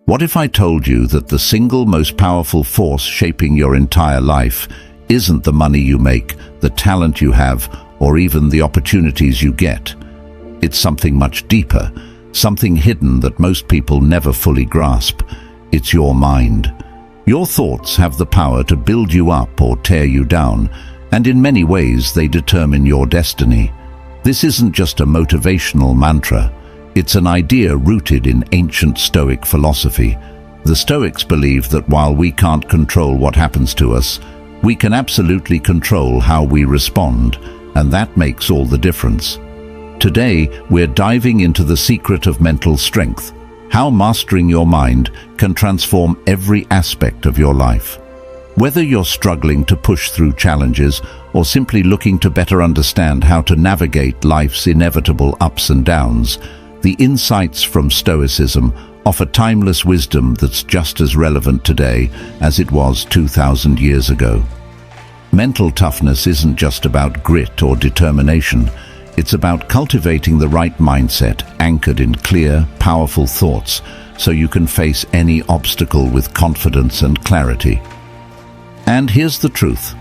What if I told you that the single most powerful force shaping your entire life isn't the money you make, the talent you have, or even the opportunities you get? It's something much deeper, something hidden that most people never fully grasp. It's your mind. Your thoughts have the power to build you up or tear you down, and in many ways they determine your destiny. This isn't just a motivational mantra. It's an idea rooted in ancient Stoic philosophy. The Stoics believe that while we can't control what happens to us, we can absolutely control how we respond, and that makes all the difference. Today, we're diving into the secret of mental strength, how mastering your mind can transform every aspect of your life. Whether you're struggling to push through challenges or simply looking to better understand how to navigate life's inevitable ups and downs, the insights from Stoicism offer timeless wisdom that's just as relevant today as it was 2,000 years ago. Mental toughness isn't just about grit or determination. It's about cultivating the right mindset anchored in clear, powerful thoughts so you can face any obstacle with confidence and clarity. And here's the truth.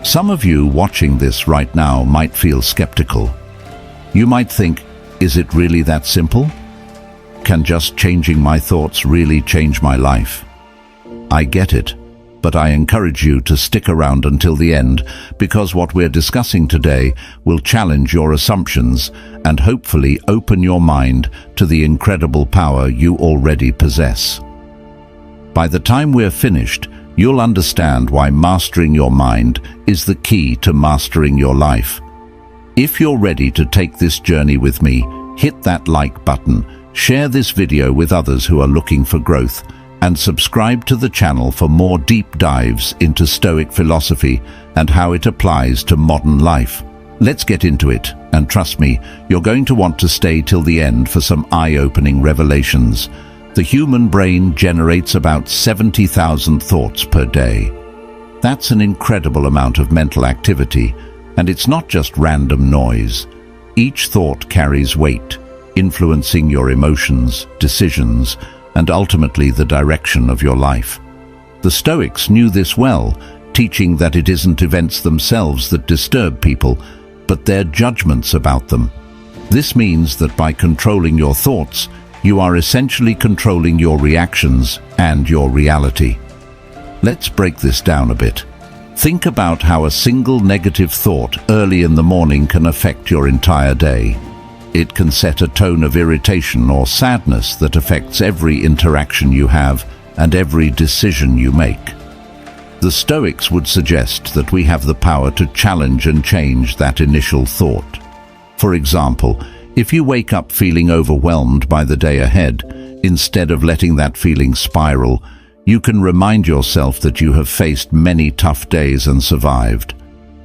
Some of you watching this right now might feel skeptical. You might think, is it really that simple? Can just changing my thoughts really change my life? I get it, but I encourage you to stick around until the end, because what we're discussing today will challenge your assumptions and hopefully open your mind to the incredible power you already possess. By the time we're finished, you'll understand why mastering your mind is the key to mastering your life. If you're ready to take this journey with me, hit that like button, share this video with others who are looking for growth, and subscribe to the channel for more deep dives into Stoic philosophy and how it applies to modern life. Let's get into it, and trust me, you're going to want to stay till the end for some eye-opening revelations. The human brain generates about 70,000 thoughts per day. That's an incredible amount of mental activity, and it's not just random noise. Each thought carries weight, influencing your emotions, decisions, and ultimately the direction of your life. The Stoics knew this well, teaching that it isn't events themselves that disturb people, but their judgments about them. This means that by controlling your thoughts, you are essentially controlling your reactions and your reality. Let's break this down a bit. Think about how a single negative thought early in the morning can affect your entire day. It can set a tone of irritation or sadness that affects every interaction you have and every decision you make. The Stoics would suggest that we have the power to challenge and change that initial thought. For example, if you wake up feeling overwhelmed by the day ahead, instead of letting that feeling spiral, you can remind yourself that you have faced many tough days and survived.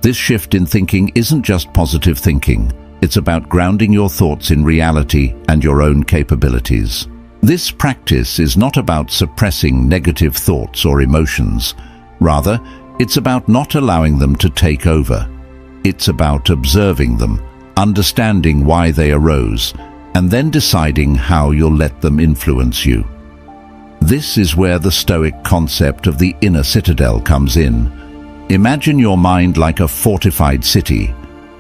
This shift in thinking isn't just positive thinking. It's about grounding your thoughts in reality and your own capabilities. This practice is not about suppressing negative thoughts or emotions. Rather, it's about not allowing them to take over. It's about observing them, understanding why they arose, and then deciding how you'll let them influence you. This is where the Stoic concept of the inner citadel comes in. Imagine your mind like a fortified city.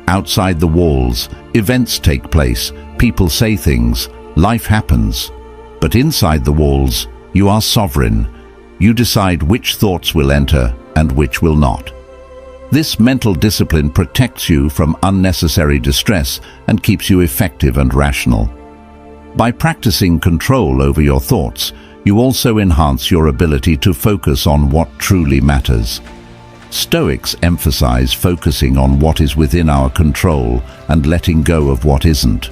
Outside the walls, events take place, people say things, life happens. But inside the walls, you are sovereign. You decide which thoughts will enter and which will not. This mental discipline protects you from unnecessary distress and keeps you effective and rational. By practicing control over your thoughts, you also enhance your ability to focus on what truly matters. Stoics emphasize focusing on what is within our control and letting go of what isn't.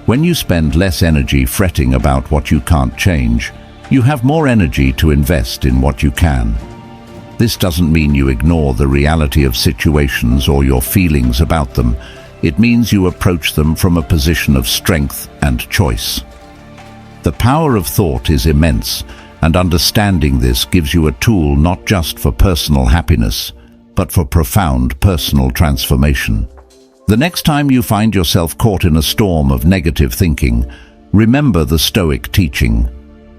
When you spend less energy fretting about what you can't change, you have more energy to invest in what you can. This doesn't mean you ignore the reality of situations or your feelings about them. It means you approach them from a position of strength and choice. The power of thought is immense, and understanding this gives you a tool not just for personal happiness, but for profound personal transformation. The next time you find yourself caught in a storm of negative thinking, remember the Stoic teaching.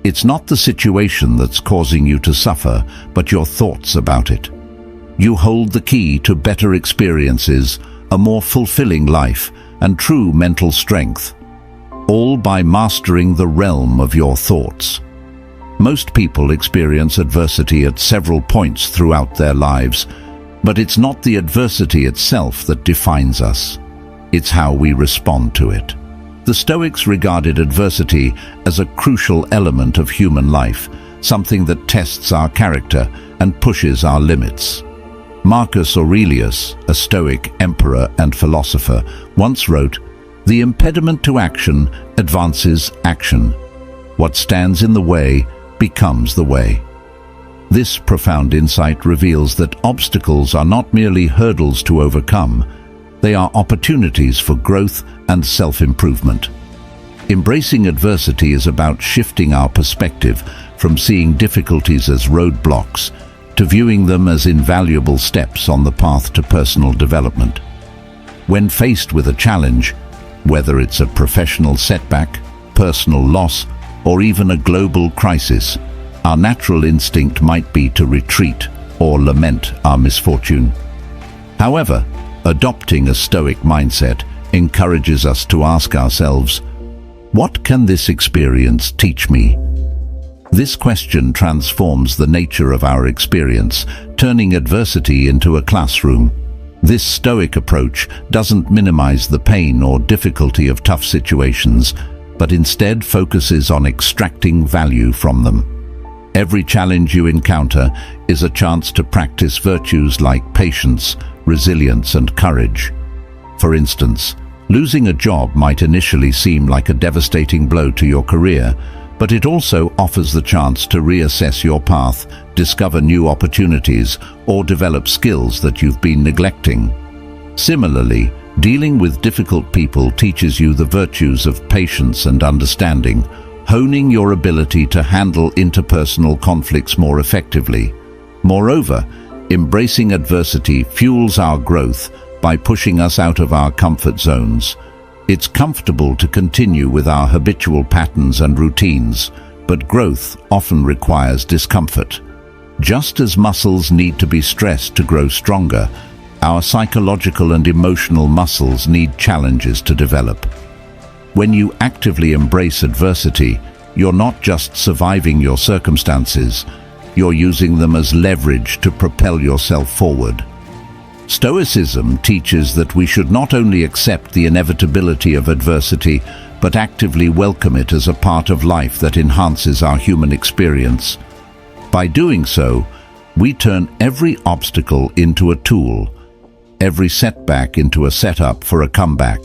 It's not the situation that's causing you to suffer, but your thoughts about it. You hold the key to better experiences, a more fulfilling life, and true mental strength, all by mastering the realm of your thoughts. Most people experience adversity at several points throughout their lives, but it's not the adversity itself that defines us. It's how we respond to it. The Stoics regarded adversity as a crucial element of human life, something that tests our character and pushes our limits. Marcus Aurelius, a Stoic emperor and philosopher, once wrote, "The impediment to action advances action. What stands in the way becomes the way." This profound insight reveals that obstacles are not merely hurdles to overcome, they are opportunities for growth and self-improvement. Embracing adversity is about shifting our perspective from seeing difficulties as roadblocks to viewing them as invaluable steps on the path to personal development. When faced with a challenge, whether it's a professional setback, personal loss, or even a global crisis, our natural instinct might be to retreat or lament our misfortune. However, adopting a Stoic mindset encourages us to ask ourselves, what can this experience teach me? This question transforms the nature of our experience, turning adversity into a classroom. This Stoic approach doesn't minimize the pain or difficulty of tough situations, but instead focuses on extracting value from them. Every challenge you encounter is a chance to practice virtues like patience, resilience, and courage. For instance, losing a job might initially seem like a devastating blow to your career, but it also offers the chance to reassess your path, discover new opportunities, or develop skills that you've been neglecting. Similarly, dealing with difficult people teaches you the virtues of patience and understanding, honing your ability to handle interpersonal conflicts more effectively. Moreover, embracing adversity fuels our growth by pushing us out of our comfort zones. It's comfortable to continue with our habitual patterns and routines, but growth often requires discomfort. Just as muscles need to be stressed to grow stronger, our psychological and emotional muscles need challenges to develop. When you actively embrace adversity, you're not just surviving your circumstances, you're using them as leverage to propel yourself forward. Stoicism teaches that we should not only accept the inevitability of adversity, but actively welcome it as a part of life that enhances our human experience. By doing so, we turn every obstacle into a tool, every setback into a setup for a comeback.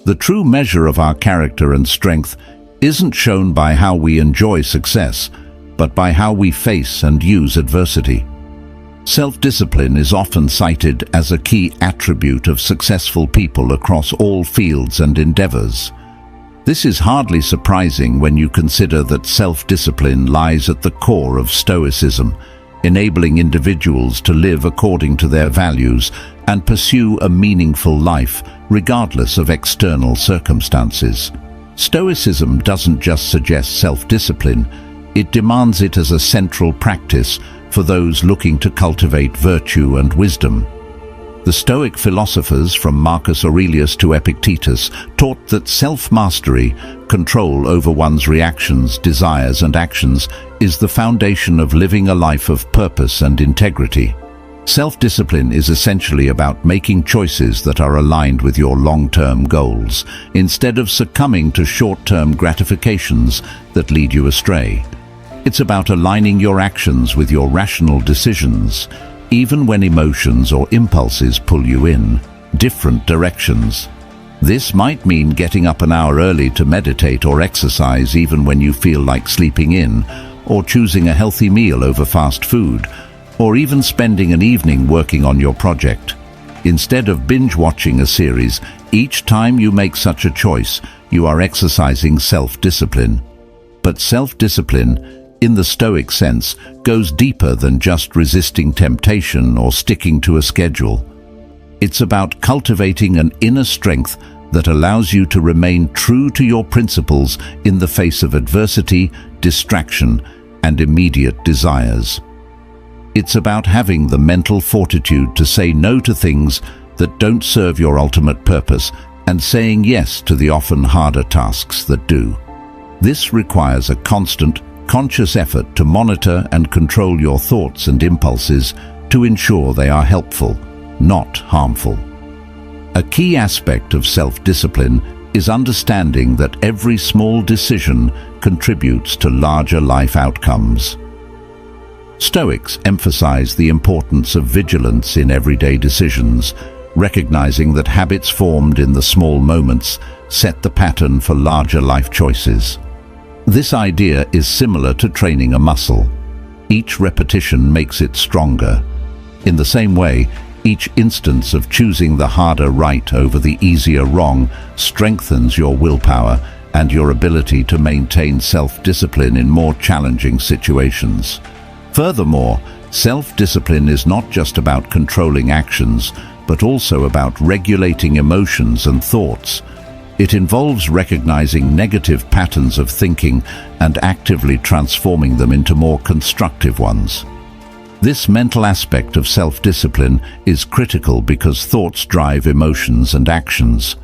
The true measure of our character and strength isn't shown by how we enjoy success, but by how we face and use adversity. Self-discipline is often cited as a key attribute of successful people across all fields and endeavors. This is hardly surprising when you consider that self-discipline lies at the core of Stoicism, enabling individuals to live according to their values and pursue a meaningful life, regardless of external circumstances. Stoicism doesn't just suggest self-discipline, it demands it as a central practice for those looking to cultivate virtue and wisdom. The Stoic philosophers, from Marcus Aurelius to Epictetus, taught that self-mastery, control over one's reactions, desires, and actions, is the foundation of living a life of purpose and integrity. Self-discipline is essentially about making choices that are aligned with your long-term goals, instead of succumbing to short-term gratifications that lead you astray. It's about aligning your actions with your rational decisions, even when emotions or impulses pull you in different directions. This might mean getting up an hour early to meditate or exercise even when you feel like sleeping in, or choosing a healthy meal over fast food, or even spending an evening working on your project. Instead of binge-watching a series, each time you make such a choice, you are exercising self-discipline. But self-discipline, in the Stoic sense, goes deeper than just resisting temptation or sticking to a schedule. It's about cultivating an inner strength that allows you to remain true to your principles in the face of adversity, distraction, and immediate desires. It's about having the mental fortitude to say no to things that don't serve your ultimate purpose and saying yes to the often harder tasks that do. This requires a constant, conscious effort to monitor and control your thoughts and impulses to ensure they are helpful, not harmful. A key aspect of self-discipline is understanding that every small decision contributes to larger life outcomes. Stoics emphasize the importance of vigilance in everyday decisions, recognizing that habits formed in the small moments set the pattern for larger life choices. This idea is similar to training a muscle. Each repetition makes it stronger. In the same way, each instance of choosing the harder right over the easier wrong strengthens your willpower and your ability to maintain self-discipline in more challenging situations. Furthermore, self-discipline is not just about controlling actions, but also about regulating emotions and thoughts. It involves recognizing negative patterns of thinking and actively transforming them into more constructive ones. This mental aspect of self-discipline is critical because thoughts drive emotions and actions.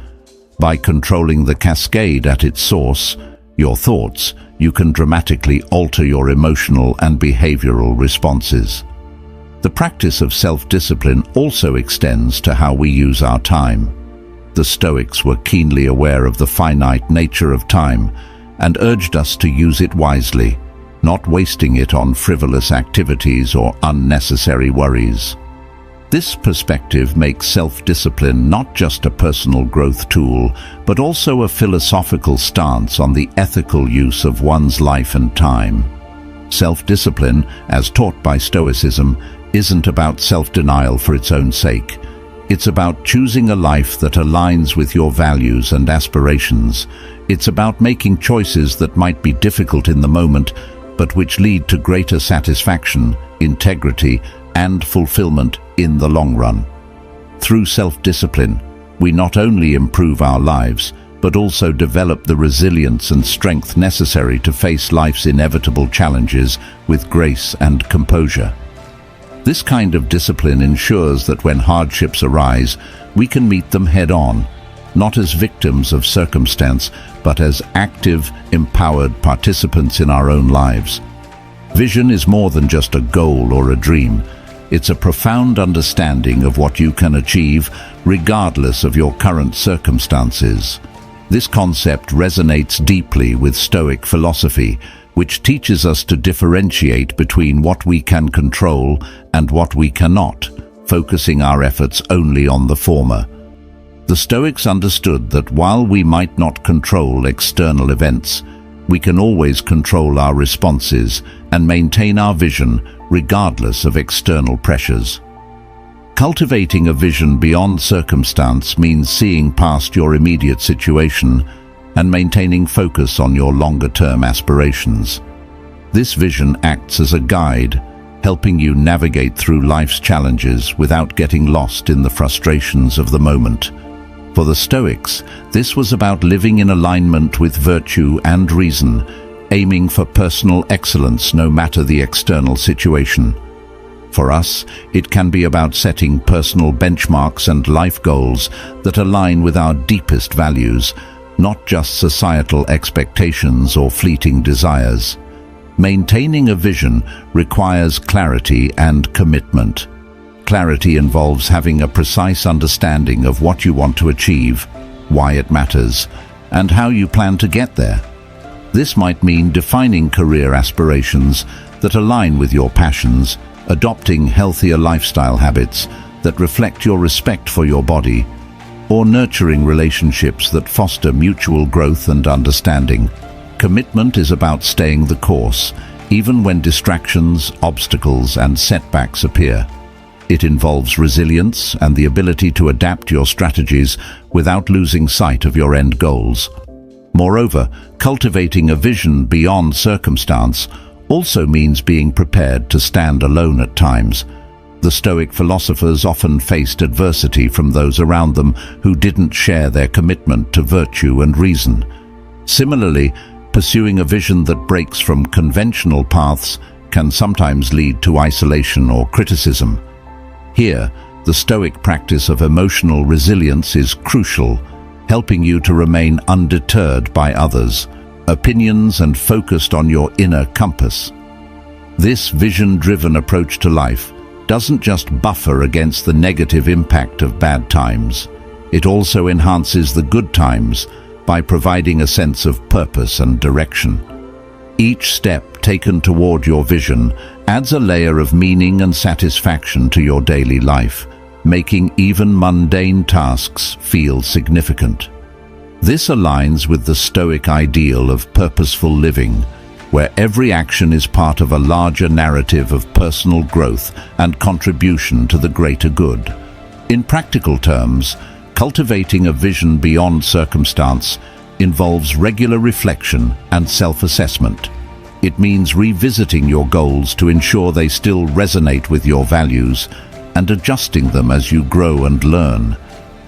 By controlling the cascade at its source, your thoughts, you can dramatically alter your emotional and behavioral responses. The practice of self-discipline also extends to how we use our time. The Stoics were keenly aware of the finite nature of time and urged us to use it wisely, not wasting it on frivolous activities or unnecessary worries. This perspective makes self-discipline not just a personal growth tool, but also a philosophical stance on the ethical use of one's life and time. Self-discipline, as taught by Stoicism, isn't about self-denial for its own sake. It's about choosing a life that aligns with your values and aspirations. It's about making choices that might be difficult in the moment, but which lead to greater satisfaction, integrity, and fulfillment in the long run. Through self-discipline, we not only improve our lives, but also develop the resilience and strength necessary to face life's inevitable challenges with grace and composure. This kind of discipline ensures that when hardships arise, we can meet them head-on, not as victims of circumstance, but as active, empowered participants in our own lives. Vision is more than just a goal or a dream. It's a profound understanding of what you can achieve, regardless of your current circumstances. This concept resonates deeply with Stoic philosophy, which teaches us to differentiate between what we can control and what we cannot, focusing our efforts only on the former. The Stoics understood that while we might not control external events, we can always control our responses and maintain our vision regardless of external pressures. Cultivating a vision beyond circumstance means seeing past your immediate situation and maintaining focus on your longer-term aspirations. This vision acts as a guide, helping you navigate through life's challenges without getting lost in the frustrations of the moment. For the Stoics, this was about living in alignment with virtue and reason, aiming for personal excellence no matter the external situation. For us, it can be about setting personal benchmarks and life goals that align with our deepest values, not just societal expectations or fleeting desires. Maintaining a vision requires clarity and commitment. Clarity involves having a precise understanding of what you want to achieve, why it matters, and how you plan to get there. This might mean defining career aspirations that align with your passions, adopting healthier lifestyle habits that reflect your respect for your body, or nurturing relationships that foster mutual growth and understanding. Commitment is about staying the course, even when distractions, obstacles, and setbacks appear. It involves resilience and the ability to adapt your strategies without losing sight of your end goals. Moreover, cultivating a vision beyond circumstance also means being prepared to stand alone at times. The Stoic philosophers often faced adversity from those around them who didn't share their commitment to virtue and reason. Similarly, Pursuing a vision that breaks from conventional paths can sometimes lead to isolation or criticism. Here, the Stoic practice of emotional resilience is crucial, helping you to remain undeterred by others' opinions and focused on your inner compass. This vision-driven approach to life doesn't just buffer against the negative impact of bad times. It also enhances the good times by providing a sense of purpose and direction. Each step taken toward your vision adds a layer of meaning and satisfaction to your daily life, making even mundane tasks feel significant. This aligns with the Stoic ideal of purposeful living, where every action is part of a larger narrative of personal growth and contribution to the greater good. In practical terms, cultivating a vision beyond circumstance involves regular reflection and self-assessment. It means revisiting your goals to ensure they still resonate with your values and adjusting them as you grow and learn.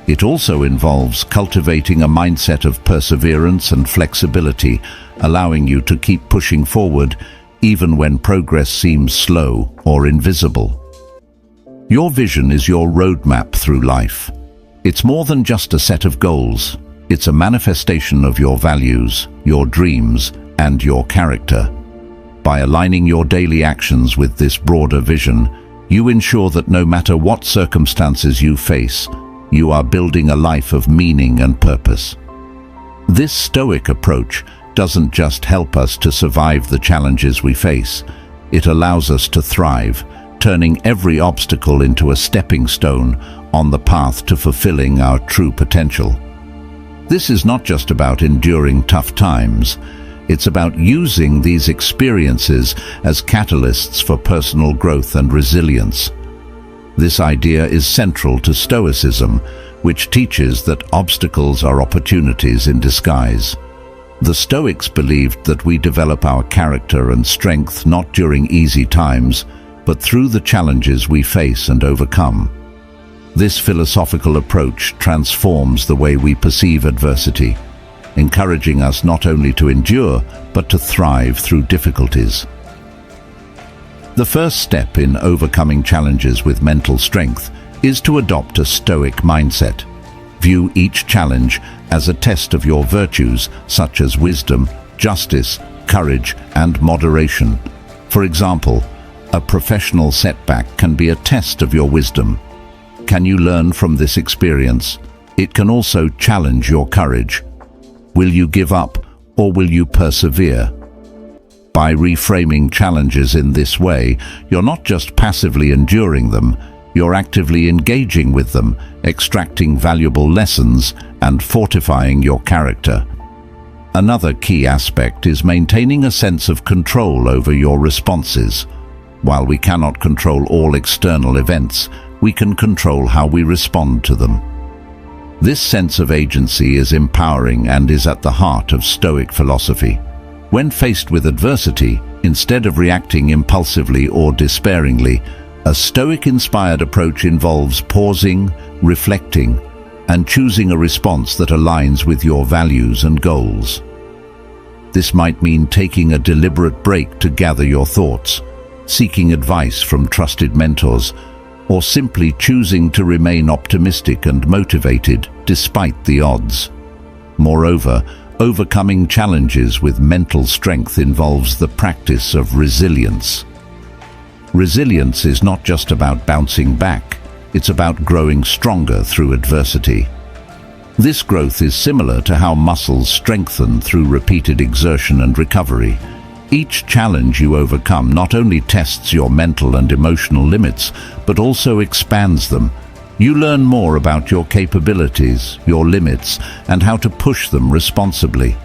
It also involves cultivating a mindset of perseverance and flexibility, allowing you to keep pushing forward even when progress seems slow or invisible. Your vision is your roadmap through life. It's more than just a set of goals. It's a manifestation of your values, your dreams, and your character. By aligning your daily actions with this broader vision, you ensure that no matter what circumstances you face, you are building a life of meaning and purpose. This Stoic approach doesn't just help us to survive the challenges we face. It allows us to thrive, turning every obstacle into a stepping stone on the path to fulfilling our true potential. This is not just about enduring tough times. It's about using these experiences as catalysts for personal growth and resilience. This idea is central to Stoicism, which teaches that obstacles are opportunities in disguise. The Stoics believed that we develop our character and strength not during easy times, but through the challenges we face and overcome. This philosophical approach transforms the way we perceive adversity, encouraging us not only to endure, but to thrive through difficulties. The first step in overcoming challenges with mental strength is to adopt a Stoic mindset. View each challenge as a test of your virtues, such as wisdom, justice, courage, and moderation. For example, a professional setback can be a test of your wisdom. Can you learn from this experience? It can also challenge your courage. Will you give up, or will you persevere? By reframing challenges in this way, you're not just passively enduring them, you're actively engaging with them, extracting valuable lessons and fortifying your character. Another key aspect is maintaining a sense of control over your responses. While we cannot control all external events, we can control how we respond to them. This sense of agency is empowering and is at the heart of Stoic philosophy. When faced with adversity, instead of reacting impulsively or despairingly, a Stoic-inspired approach involves pausing, reflecting, and choosing a response that aligns with your values and goals. This might mean taking a deliberate break to gather your thoughts, seeking advice from trusted mentors, or simply choosing to remain optimistic and motivated despite the odds. Moreover, overcoming challenges with mental strength involves the practice of resilience. Resilience is not just about bouncing back, it's about growing stronger through adversity. This growth is similar to how muscles strengthen through repeated exertion and recovery. Each challenge you overcome not only tests your mental and emotional limits, but also expands them. You learn more about your capabilities, your limits, and how to push them responsibly.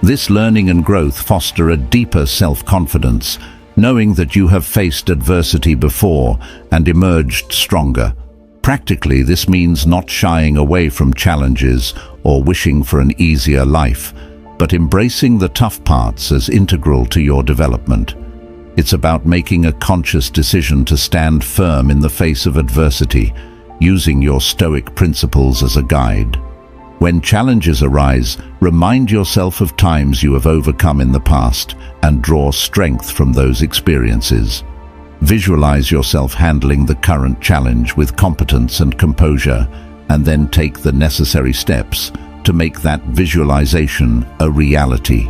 This learning and growth foster a deeper self-confidence, knowing that you have faced adversity before and emerged stronger. Practically, this means not shying away from challenges or wishing for an easier life, but embracing the tough parts as integral to your development. It's about making a conscious decision to stand firm in the face of adversity, using your Stoic principles as a guide. When challenges arise, remind yourself of times you have overcome in the past and draw strength from those experiences. Visualize yourself handling the current challenge with competence and composure, and then take the necessary steps to make that visualization a reality.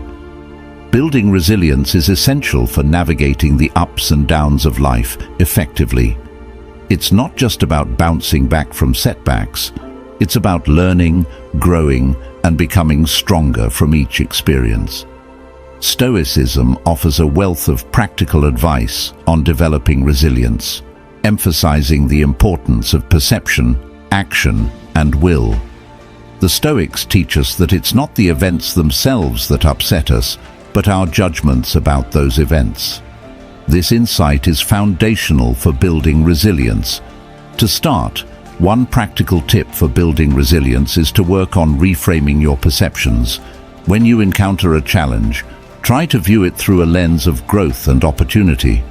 Building resilience is essential for navigating the ups and downs of life effectively. It's not just about bouncing back from setbacks. It's about learning, growing, and becoming stronger from each experience. Stoicism offers a wealth of practical advice on developing resilience, emphasizing the importance of perception, action, and will. The Stoics teach us that it's not the events themselves that upset us, but our judgments about those events. This insight is foundational for building resilience. To start, one practical tip for building resilience is to work on reframing your perceptions. When you encounter a challenge, try to view it through a lens of growth and opportunity.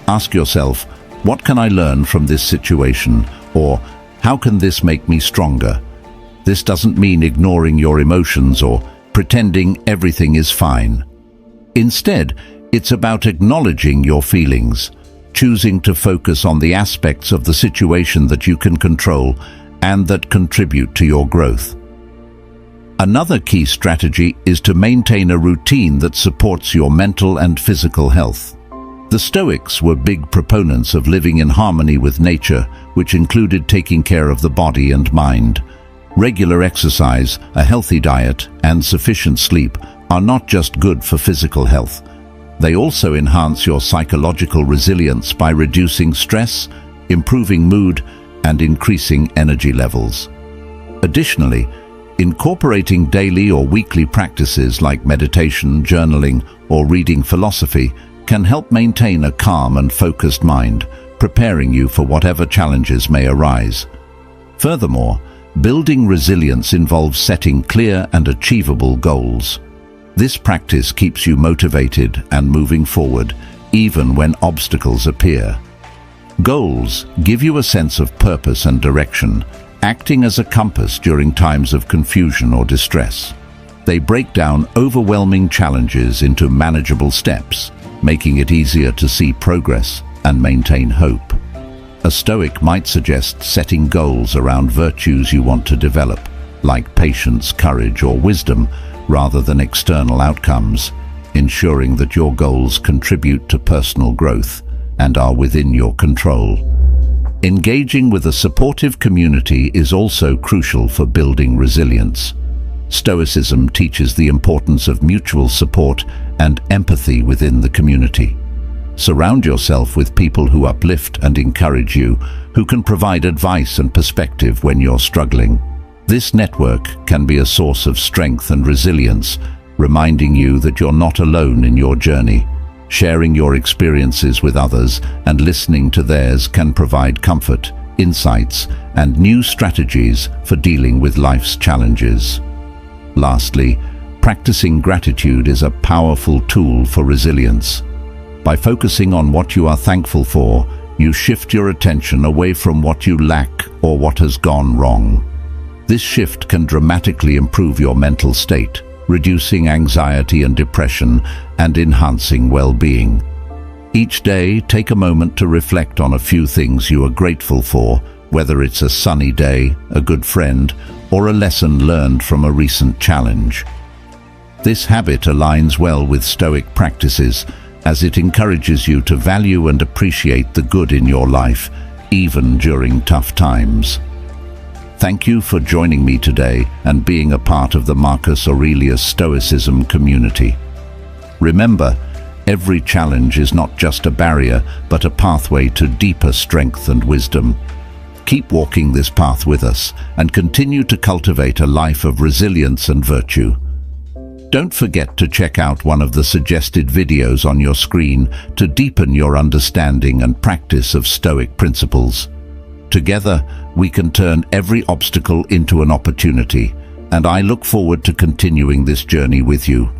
Ask yourself, what can I learn from this situation? Or, how can this make me stronger? This doesn't mean ignoring your emotions or pretending everything is fine. Instead, it's about acknowledging your feelings, choosing to focus on the aspects of the situation that you can control and that contribute to your growth. Another key strategy is to maintain a routine that supports your mental and physical health. The Stoics were big proponents of living in harmony with nature, which included taking care of the body and mind. Regular exercise, a healthy diet, and sufficient sleep are not just good for physical health. They also enhance your psychological resilience by reducing stress, improving mood, and increasing energy levels. Additionally, incorporating daily or weekly practices like meditation, journaling, or reading philosophy can help maintain a calm and focused mind, preparing you for whatever challenges may arise. Furthermore, building resilience involves setting clear and achievable goals. This practice keeps you motivated and moving forward, even when obstacles appear. Goals give you a sense of purpose and direction, acting as a compass during times of confusion or distress. They break down overwhelming challenges into manageable steps, making it easier to see progress and maintain hope. A Stoic might suggest setting goals around virtues you want to develop, like patience, courage, or wisdom, rather than external outcomes, ensuring that your goals contribute to personal growth and are within your control. Engaging with a supportive community is also crucial for building resilience. Stoicism teaches the importance of mutual support and empathy within the community. Surround yourself with people who uplift and encourage you, who can provide advice and perspective when you're struggling. This network can be a source of strength and resilience, reminding you that you're not alone in your journey. Sharing your experiences with others and listening to theirs can provide comfort, insights, and new strategies for dealing with life's challenges. Lastly, practicing gratitude is a powerful tool for resilience. By focusing on what you are thankful for, you shift your attention away from what you lack or what has gone wrong. This shift can dramatically improve your mental state, reducing anxiety and depression and enhancing well-being. Each day, take a moment to reflect on a few things you are grateful for, whether it's a sunny day, a good friend, or a lesson learned from a recent challenge. This habit aligns well with Stoic practices, as it encourages you to value and appreciate the good in your life, even during tough times. Thank you for joining me today and being a part of the Marcus Aurelius Stoicism community. Remember, every challenge is not just a barrier, but a pathway to deeper strength and wisdom. Keep walking this path with us and continue to cultivate a life of resilience and virtue. Don't forget to check out one of the suggested videos on your screen to deepen your understanding and practice of Stoic principles. Together, we can turn every obstacle into an opportunity, and I look forward to continuing this journey with you.